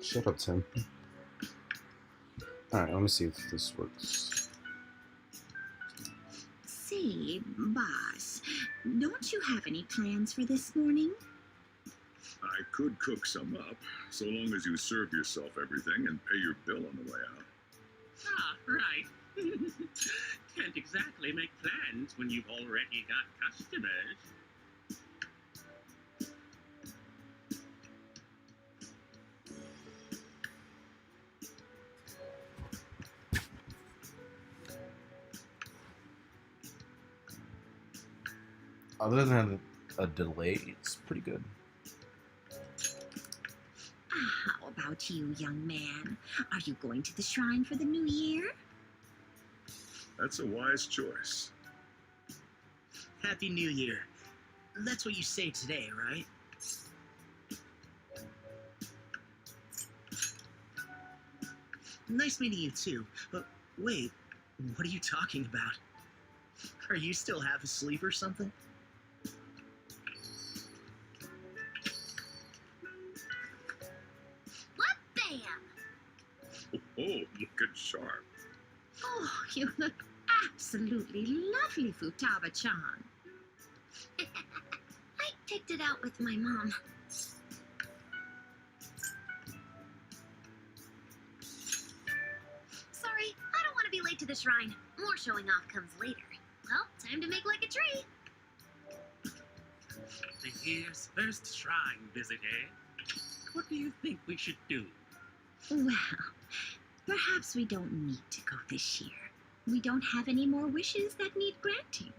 Shut up, Tim. Alright, let me see if this works. Say, boss, don't you have any plans for this morning? I could cook some up, so long as you serve yourself everything and pay your bill on the way out. Ah, right. Can't exactly make plans when you've already got customers. Other than a delay, it's pretty good. How about you, young man? Are you going to the shrine for the new year? That's a wise choice. Happy New Year. That's what you say today, right? Nice meeting you too. But wait, what are you talking about? Are you still half asleep or something? What bam! Oh, look at Sharp. Oh, you look absolutely lovely, Futaba-chan. I picked it out with my mom. Sorry, I don't want to be late to the shrine. More showing off comes later. Well, time to make like a tree. The year's first shrine visit, eh? What do you think we should do? Well, perhaps we don't need to go this year. We don't have any more wishes that need granting.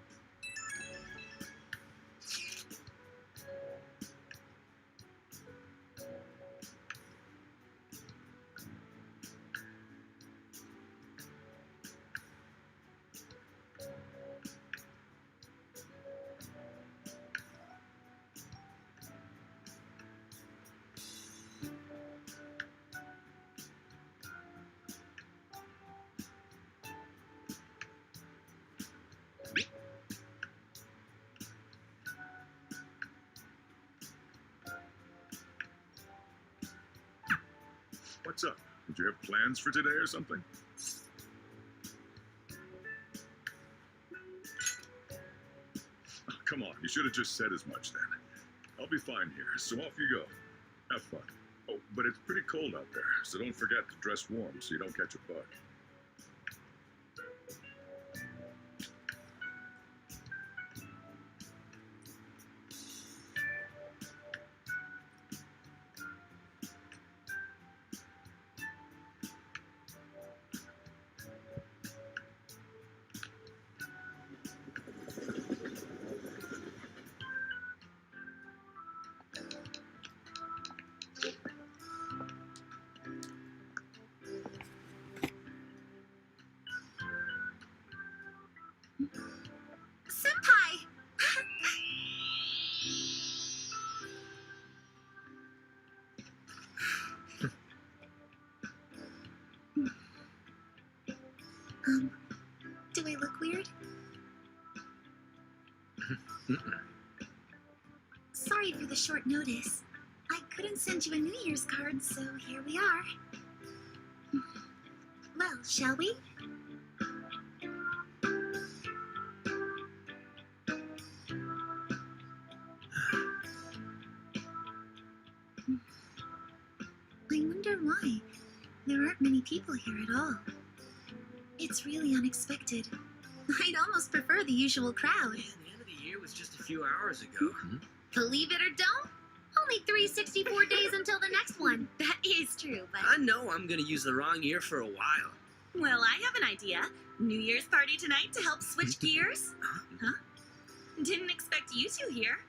What's up? Did you have plans for today or something? Oh, come on, you should have just said as much then. I'll be fine here, so off you go. Have fun. Oh, but it's pretty cold out there, so don't forget to dress warm so you don't catch a bug. Senpai! Do I look weird? Sorry for the short notice. I couldn't send you a New Year's card, so here we are. Well, shall we? I wonder why. There aren't many people here at all. It's really unexpected. I'd almost prefer the usual crowd. Man, the end of the year was just a few hours ago. Believe it or don't, only 364 days until the next one. That is true, but... I know I'm gonna use the wrong year for a while. Well, I have an idea. New Year's party tonight to help switch gears? Huh? Didn't expect you two here.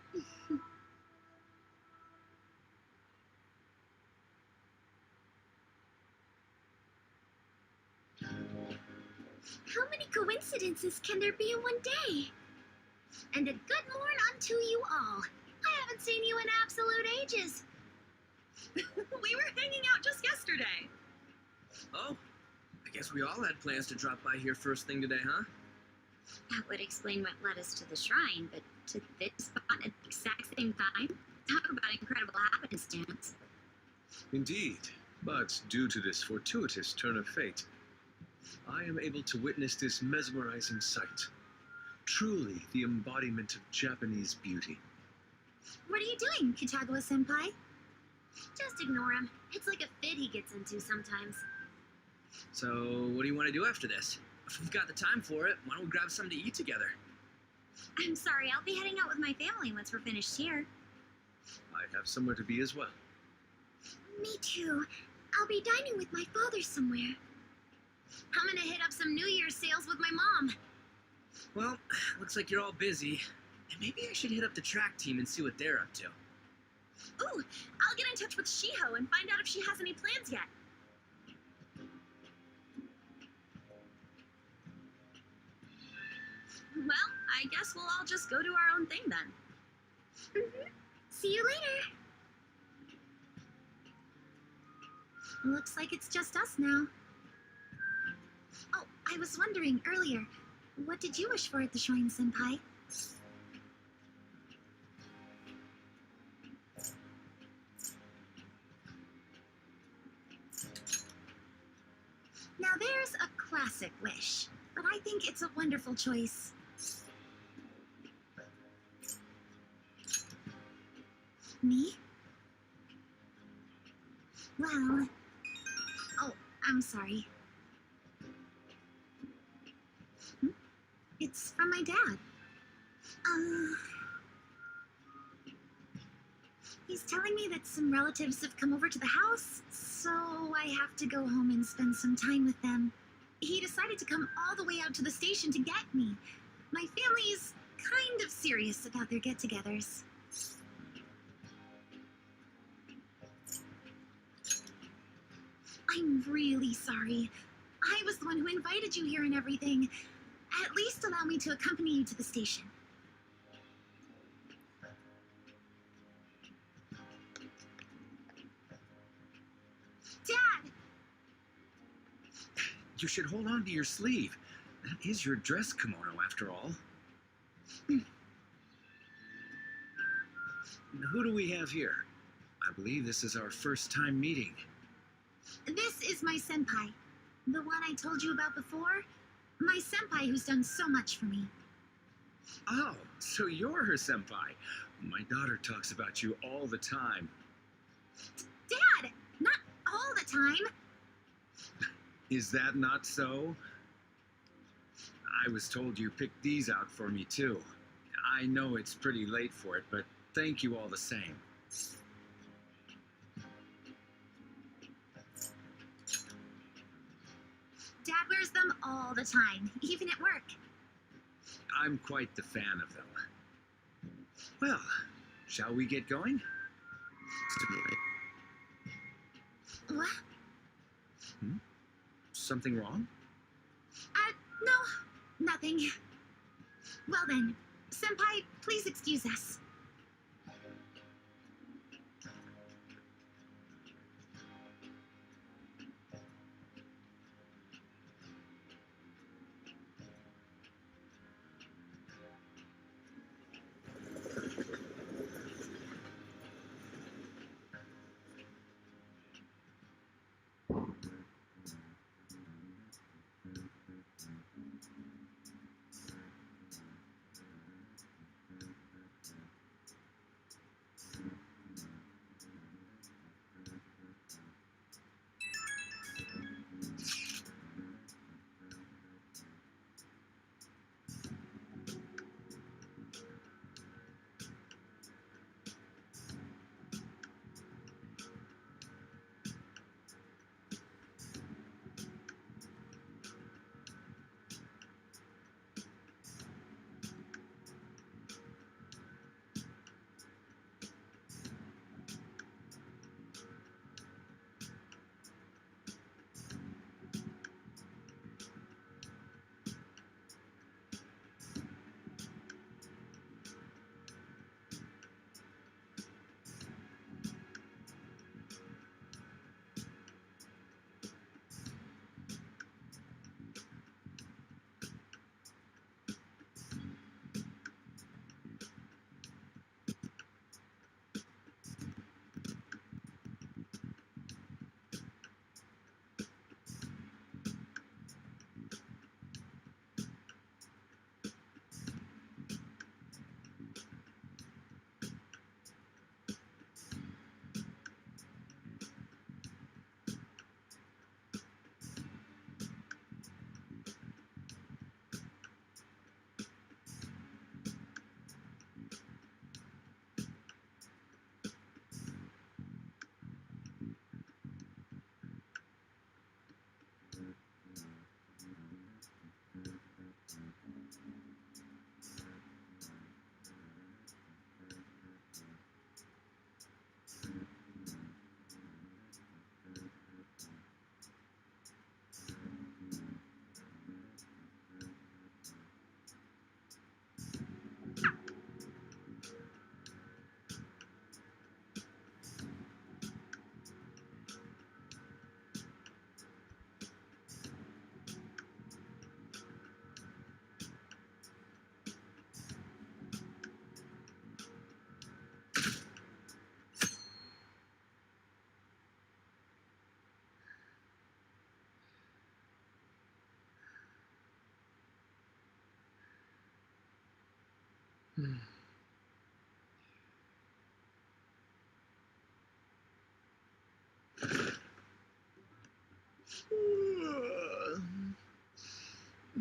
How many coincidences can there be in one day? And a good morn unto you all. I haven't seen you in absolute ages. We were hanging out just yesterday. Oh, I guess we all had plans to drop by here first thing today, huh? That would explain what led us to the shrine, but to this spot at the exact same time? Talk about incredible happenstance. Indeed. But due to this fortuitous turn of fate, I am able to witness this mesmerizing sight. Truly the embodiment of Japanese beauty. What are you doing, Kitagawa-senpai? Just ignore him. It's like a fit he gets into sometimes. So, what do you want to do after this? If we've got the time for it, why don't we grab something to eat together? I'm sorry, I'll be heading out with my family once we're finished here. I have somewhere to be as well. Me too. I'll be dining with my father somewhere. I'm gonna hit up some New Year's sales with my mom. Well, looks like you're all busy. And maybe I should hit up the track team and see what they're up to. Ooh, I'll get in touch with Shiho and find out if she has any plans yet. Well, I guess we'll all just go do our own thing then. See you later. Looks like it's just us now. Oh, I was wondering earlier, what did you wish for at the shrine, Senpai? Now there's a classic wish, but I think it's a wonderful choice. Me? Well... Oh, I'm sorry. It's from my dad. He's telling me that some relatives have come over to the house, so I have to go home and spend some time with them. He decided to come all the way out to the station to get me. My family is kind of serious about their get-togethers. I'm really sorry. I was the one who invited you here and everything. At least allow me to accompany you to the station. Dad! You should hold on to your sleeve. That is your dress kimono, after all. Now, who do we have here? I believe this is our first time meeting. This is my senpai. The one I told you about before. My senpai who's done so much for me. Oh, so you're her senpai. My daughter talks about you all the time. Dad! Not all the time. Is that not so? I was told you picked these out for me too. I know it's pretty late for it, but thank you all the same. Dad wears them all the time, even at work. I'm quite the fan of them. Well, shall we get going? What? Something wrong? No, nothing. Well then, senpai, please excuse us.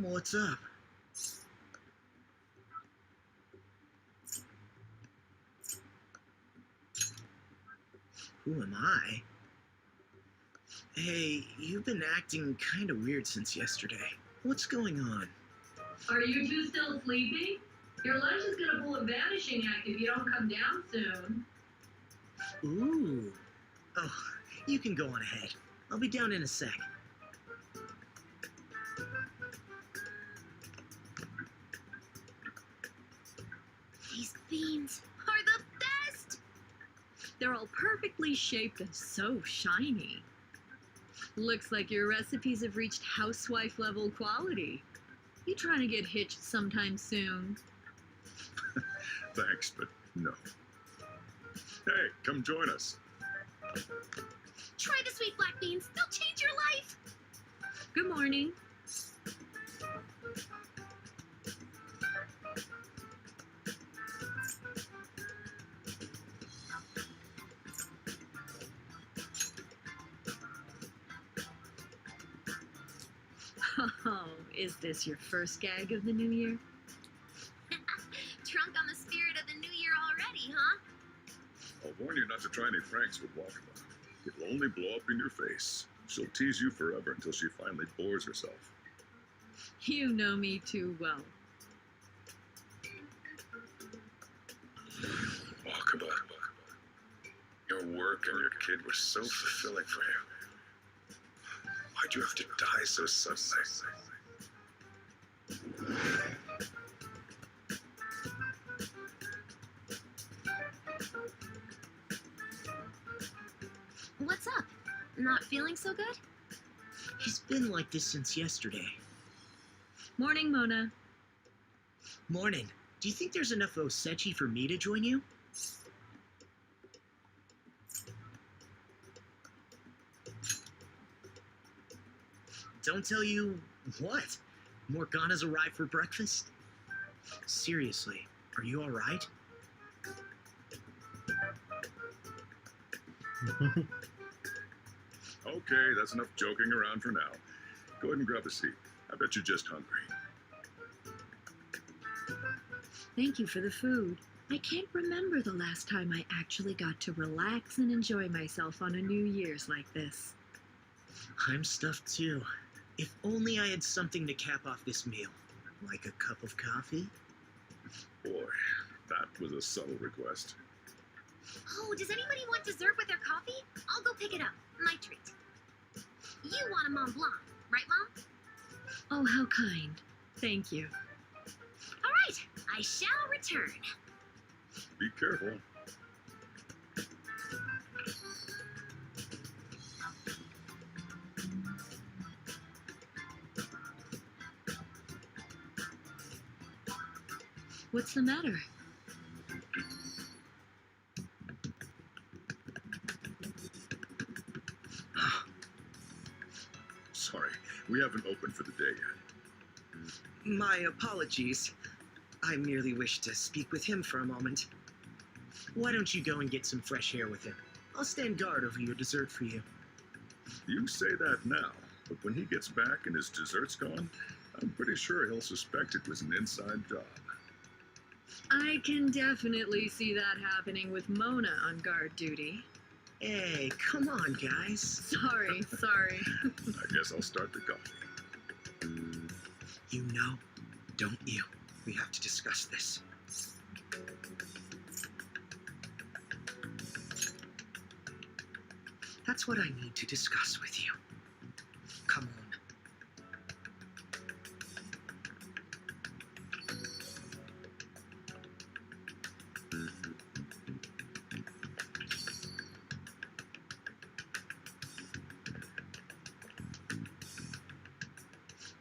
What's up? Who am I? Hey, you've been acting kind of weird since yesterday. What's going on? Are you two still sleeping? Your lunch is gonna pull a vanishing act if you don't come down soon. Ooh. Oh, you can go on ahead. I'll be down in a sec. These beans are the best! They're all perfectly shaped and so shiny. Looks like your recipes have reached housewife level quality. You trying to get hitched sometime soon? Thanks, but no. Hey, come join us. Try the sweet black beans. They'll change your life. Good morning. Oh, is this your first gag of the new year? Drunk on the spirit of the new year already, huh? I'll warn you not to try any pranks with Walkabout. It'll only blow up in your face. She'll tease you forever until she finally bores herself. You know me too well. Walkabout. Your work and your kid were so fulfilling for you. Why'd you have to die so suddenly? What's up? Not feeling so good? He's been like this since yesterday. Morning, Mona. Morning. Do you think there's enough Osechi for me to join you? Don't tell you what? Morgana's arrived for breakfast? Seriously, are you alright? Okay, that's enough joking around for now. Go ahead and grab a seat. I bet you're just hungry. Thank you for the food. I can't remember the last time I actually got to relax and enjoy myself on a New Year's like this. I'm stuffed too. If only I had something to cap off this meal. Like a cup of coffee? Boy, that was a subtle request. Oh, does anybody want dessert with their coffee? I'll go pick it up. My treat. You want a Mont Blanc, right, Mom? Oh, how kind. Thank you. All right, I shall return. Be careful. What's the matter? Sorry, we haven't opened for the day yet. My apologies. I merely wish to speak with him for a moment. Why don't you go and get some fresh air with him? I'll stand guard over your dessert for you. You say that now, but when he gets back and his dessert's gone, I'm pretty sure he'll suspect it was an inside job. I can definitely see that happening with Mona on guard duty. Hey, come on, guys. Sorry. I guess I'll start the coffee. You know, don't you? We have to discuss this. That's what I need to discuss with you. Come on.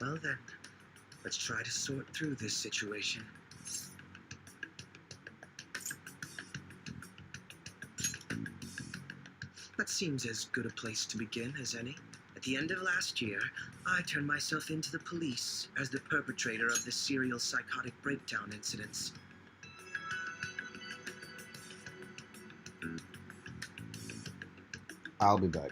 Well then, let's try to sort through this situation. That seems as good a place to begin as any. At the end of last year, I turned myself into the police as the perpetrator of the serial psychotic breakdown incidents. I'll be back.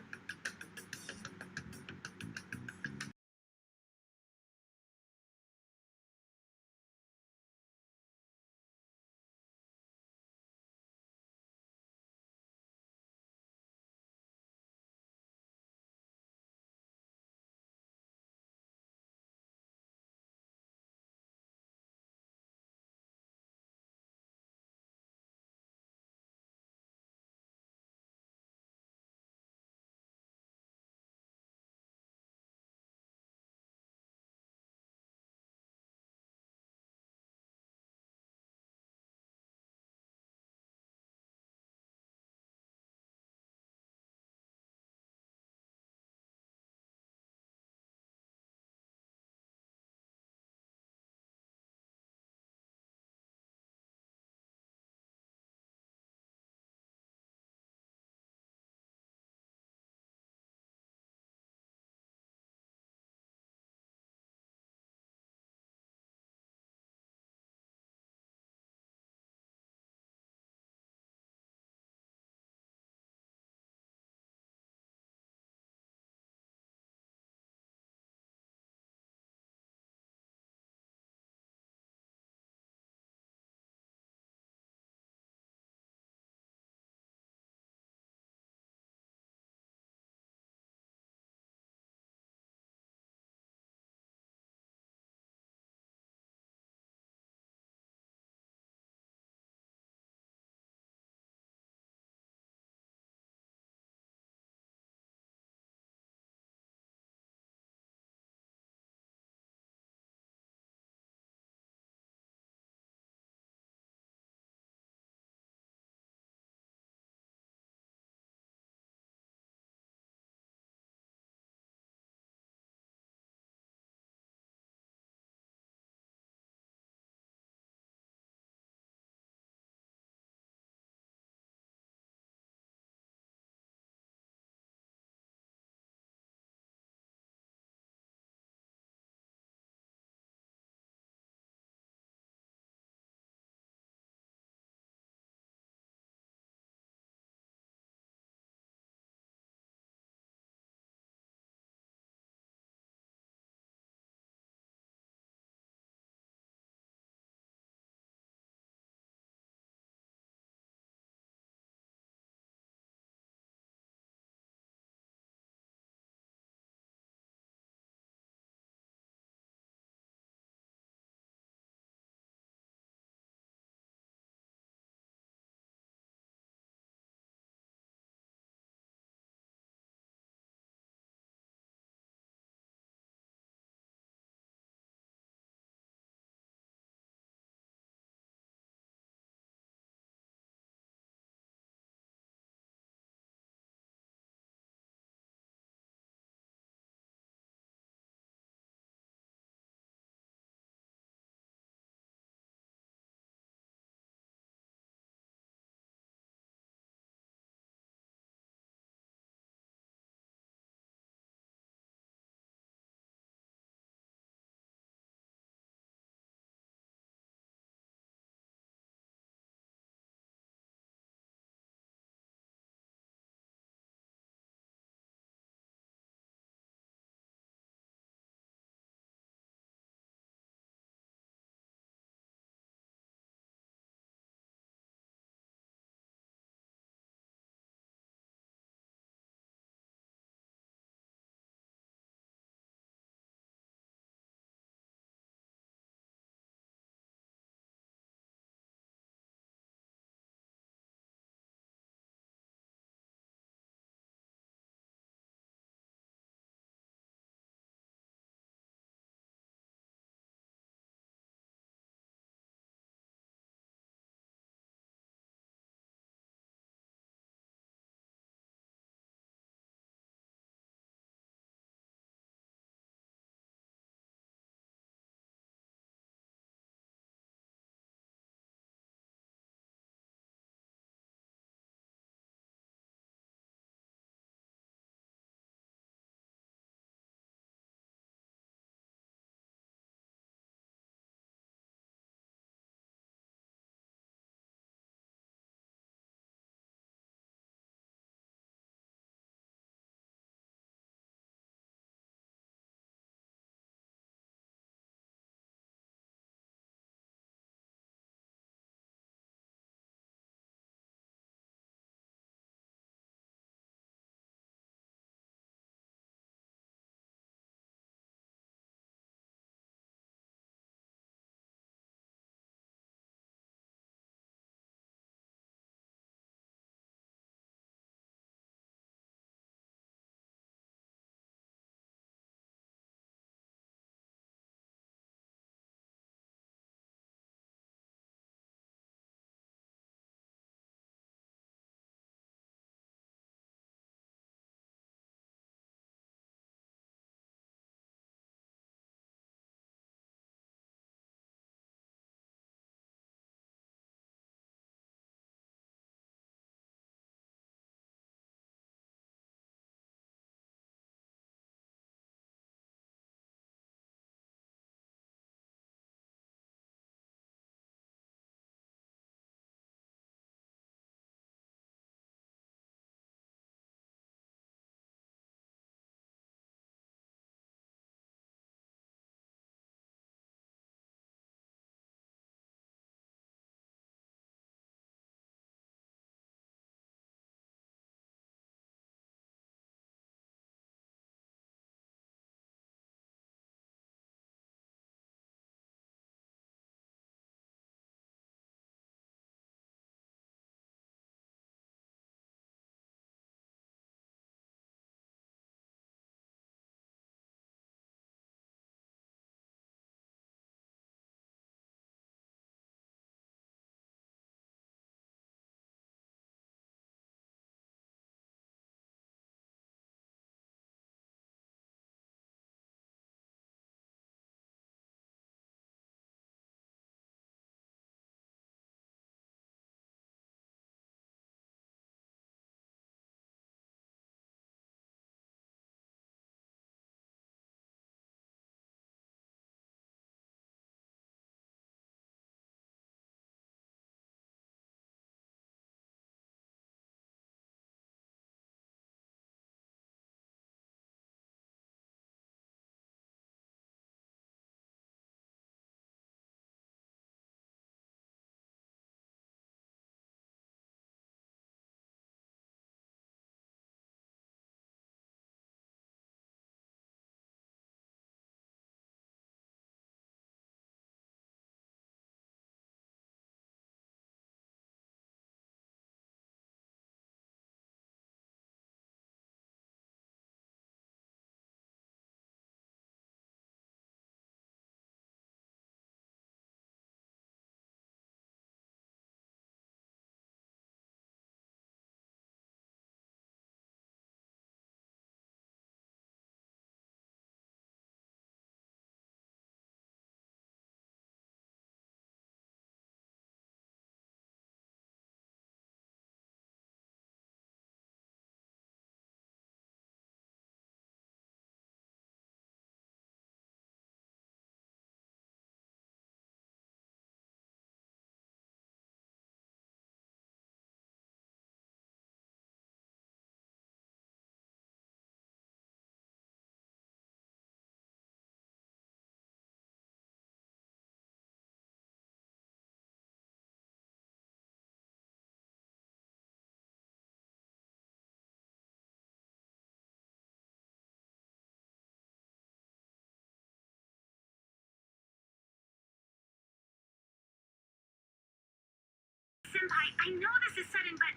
Senpai, I know this is sudden, but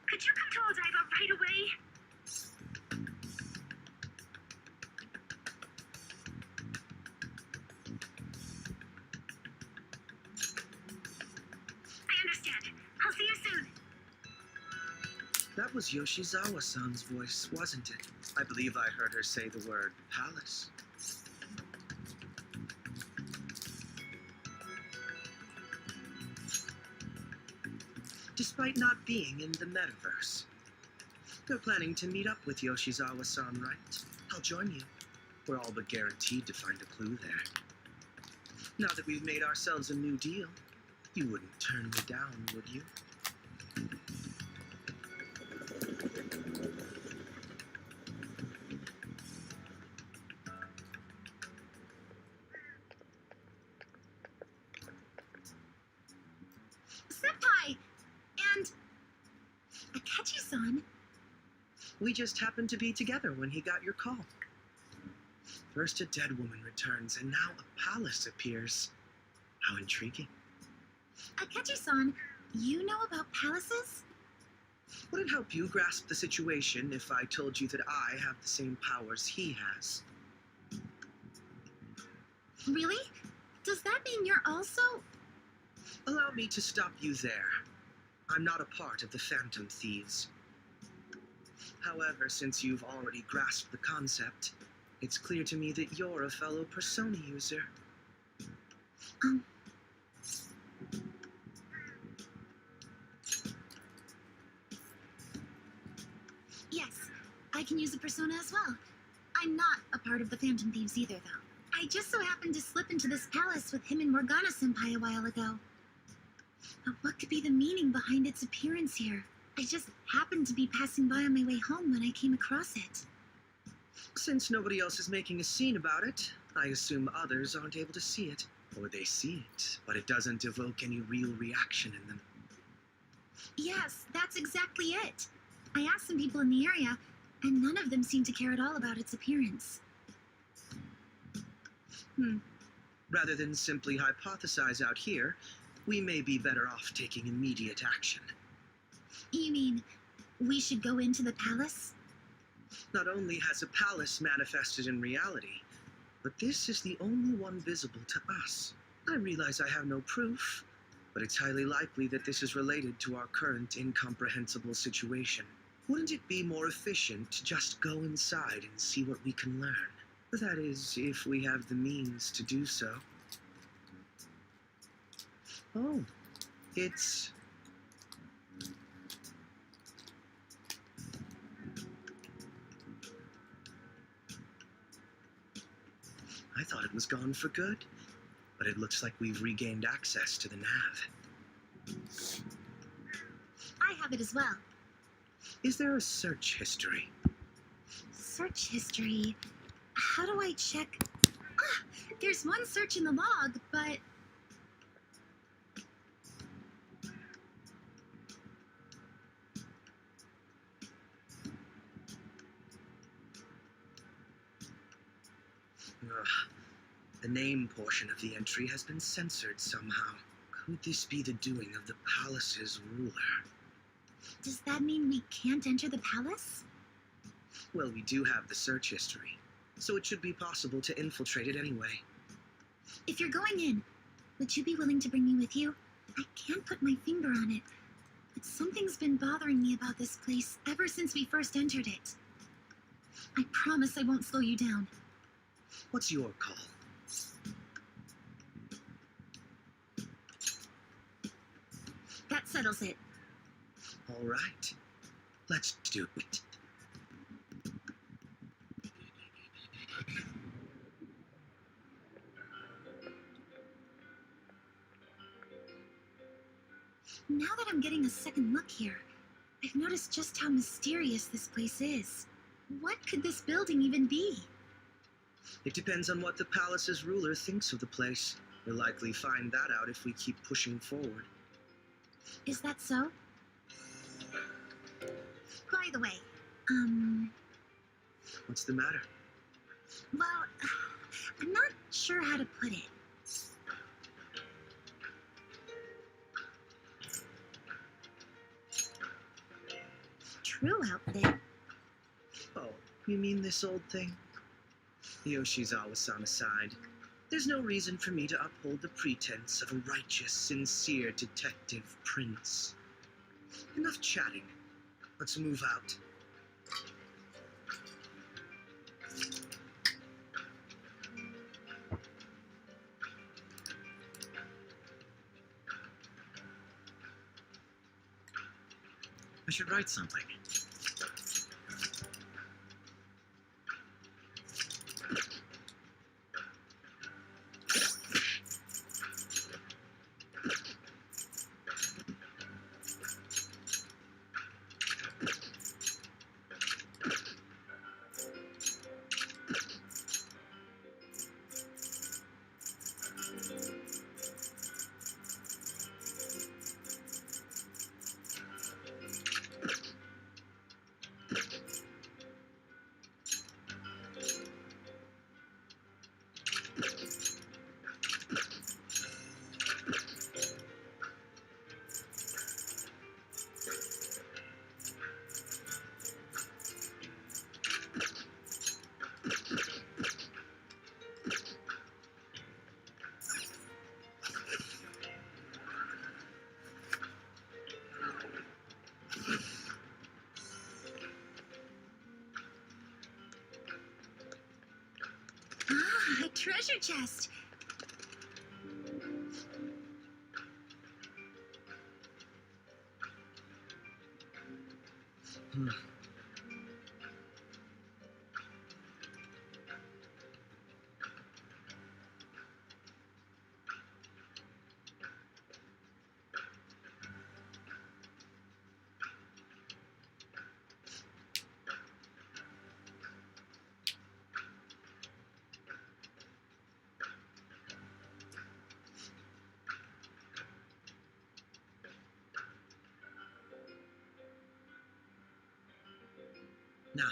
could you come to Odaiba right away? I understand. I'll see you soon. That was Yoshizawa-san's voice, wasn't it? I believe I heard her say the word palace. Despite not being in the metaverse. You're planning to meet up with Yoshizawa-san, right? I'll join you. We're all but guaranteed to find a clue there. Now that we've made ourselves a new deal, you wouldn't turn me down, would you? Senpai! And Akechi-san. We just happened to be together when he got your call. First a dead woman returns, and now a palace appears. How intriguing. Akechi-san, you know about palaces? Would it help you grasp the situation if I told you that I have the same powers he has? Really? Does that mean you're also... Allow me to stop you there. I'm not a part of the Phantom Thieves. However, since you've already grasped the concept, it's clear to me that you're a fellow Persona user. Yes, I can use a persona as well. I'm not a part of the Phantom Thieves either, though. I just so happened to slip into this palace with him and Morgana-senpai a while ago. But what could be the meaning behind its appearance here? I just happened to be passing by on my way home when I came across it. Since nobody else is making a scene about it, I assume others aren't able to see it. Or they see it, but it doesn't evoke any real reaction in them. Yes, that's exactly it. I asked some people in the area, and none of them seemed to care at all about its appearance. Rather than simply hypothesize out here, we may be better off taking immediate action. You mean, we should go into the palace? Not only has a palace manifested in reality, but this is the only one visible to us. I realize I have no proof, but it's highly likely that this is related to our current incomprehensible situation. Wouldn't it be more efficient to just go inside and see what we can learn? That is, if we have the means to do so. Oh, it's... I thought it was gone for good, but it looks like we've regained access to the nav. I have it as well. Is there a search history? Search history. How do I check? Ah, there's one search in the log, but... Ugh. The name portion of the entry has been censored somehow. Could this be the doing of the palace's ruler? Does that mean we can't enter the palace? Well, we do have the search history, so it should be possible to infiltrate it anyway. If you're going in, would you be willing to bring me with you? I can't put my finger on it, but something's been bothering me about this place ever since we first entered it. I promise I won't slow you down. What's your call? That settles it. All right, let's do it. Now that I'm getting a second look here, I've noticed just how mysterious this place is. What could this building even be? It depends on what the palace's ruler thinks of the place. We'll likely find that out if we keep pushing forward. Is that so? By the way, What's the matter? well, I'm not sure how to put it. crew outfit. Oh, you mean this old thing? Yoshizawa-san aside, there's no reason for me to uphold the pretense of a righteous, sincere detective prince. Enough chatting. Let's move out. I should write something. Ah, a treasure chest. Now,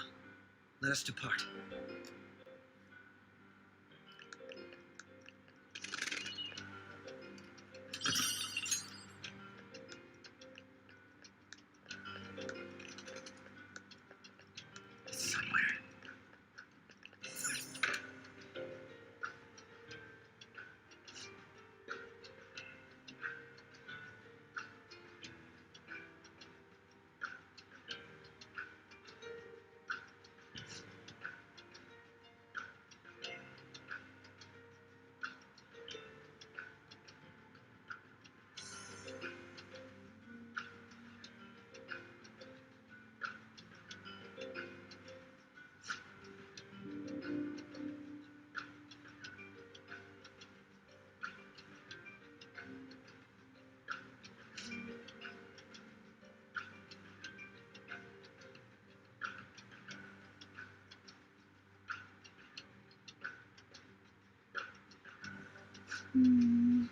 let us depart. Somewhere. Hmm.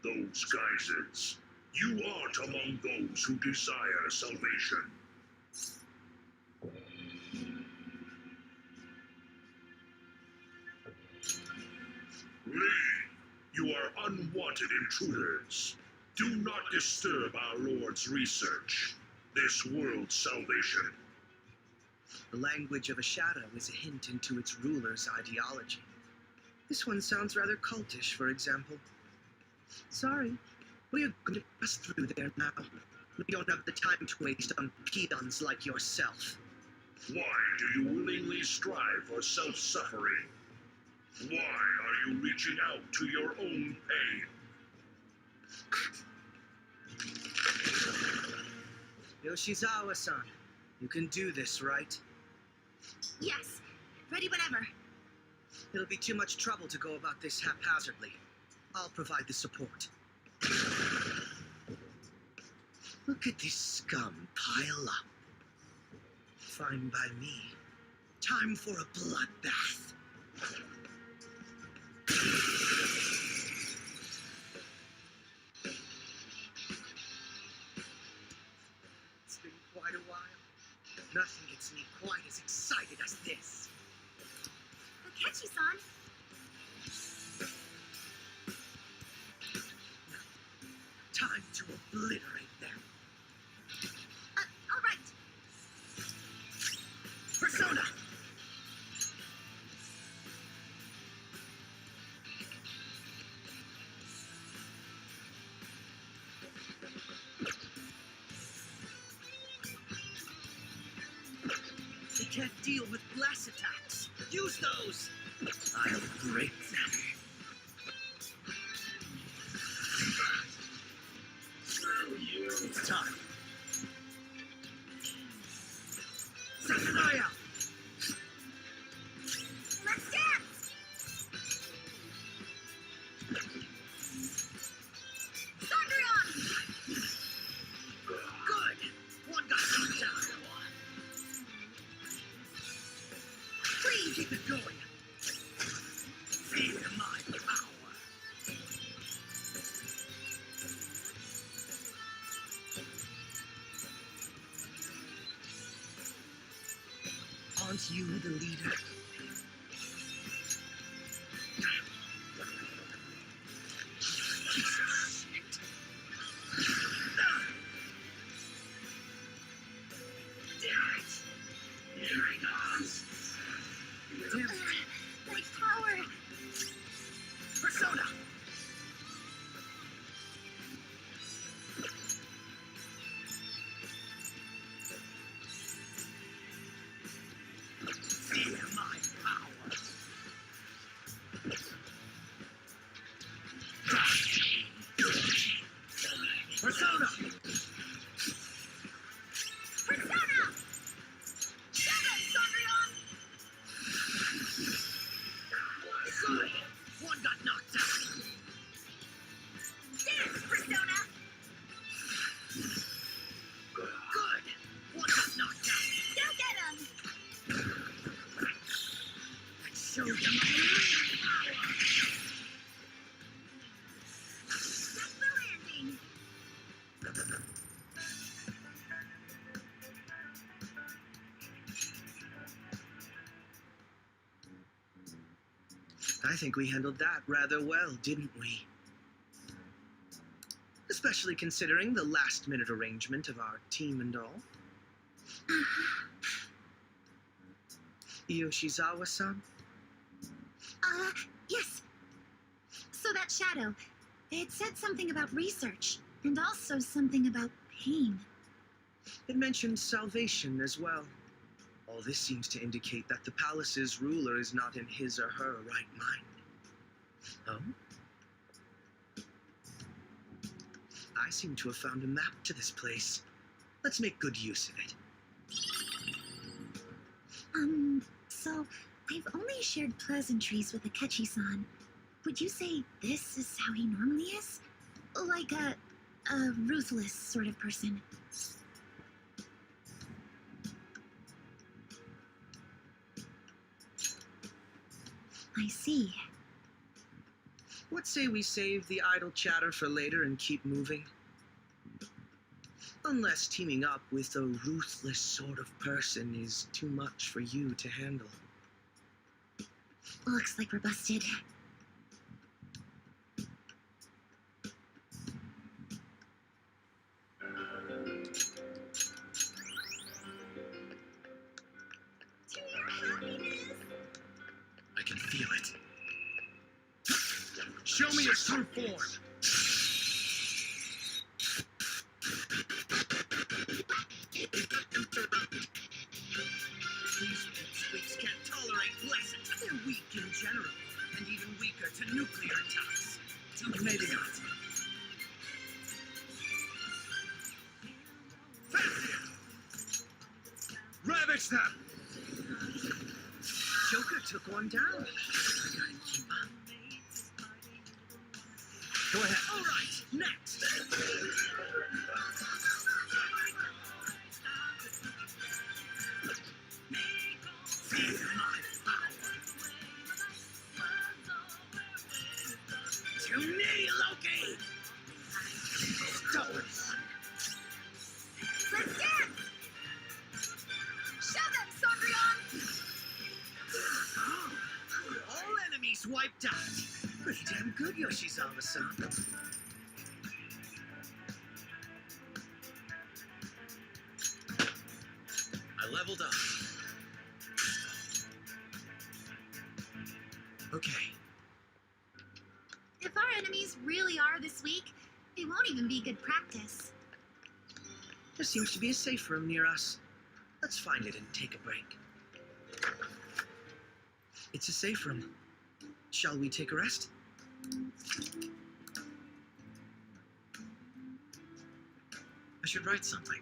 Those geysers. You aren't among those who desire salvation. Leave. You are unwanted intruders. Do not disturb our Lord's research. This world's salvation. The language of a shadow is a hint into its ruler's ideology. This one sounds rather cultish, for example. Sorry, we are going to pass through there now. We don't have the time to waste on peons like yourself. Why do you willingly strive for self-suffering? Why are you reaching out to your own pain? Yoshizawa-san, you can do this, right? Yes, ready whenever. It'll be too much trouble to go about this haphazardly. I'll provide the support. Look at this scum pile up. Fine by me. Time for a bloodbath. quite a while. Nothing gets me quite as excited as this. Akechi-san, Time to obliterate them. all right. Persona! They can't deal with blast attacks. Use those! I'll break them. It's time. Sakuraya! Let's dance! Thunderon! Good! One got knocked down. Please keep it going. Feel my power. Aren't you the leader? Piece of shit. Damn it! Here he comes. Damn it. My power! Persona! Feel my power. Persona! Persona! Get it, Thunderon! Good! One got knocked out. Dance, Persona! Good! One got knocked out. Go get him! Let's show them my real power. That's the landing! I think we handled that rather well, didn't we? Especially considering the last-minute arrangement of our team and all. Yoshizawa-san? Yes. So that shadow, it said something about research, and also something about pain. It mentioned salvation as well. All this seems to indicate that the palace's ruler is not in his or her right mind. Oh? I seem to have found a map to this place. Let's make good use of it. So I've only shared pleasantries with Akechi-san. Would you say this is how he normally is? Like a ruthless sort of person? I see. What say we save the idle chatter for later and keep moving? Unless teaming up with a ruthless sort of person is too much for you to handle. Looks like we're busted. To your happiness! I can feel it. Show me your true form! These pipsqueaks can't tolerate lessons. They're weak in general, and even weaker to nuclear attacks. Maybe not. Ravage them! Joker took one down. I gotta keep up. Go ahead. All right, next. Feel my power. To me, Loki! Stone. Let's dance! dot. Pretty damn good, Yoshizawa-san. I leveled up. Okay. If our enemies really are this weak, it won't even be good practice. There seems to be a safe room near us. Let's find it and take a break. It's a safe room. Shall we take a rest? I should write something.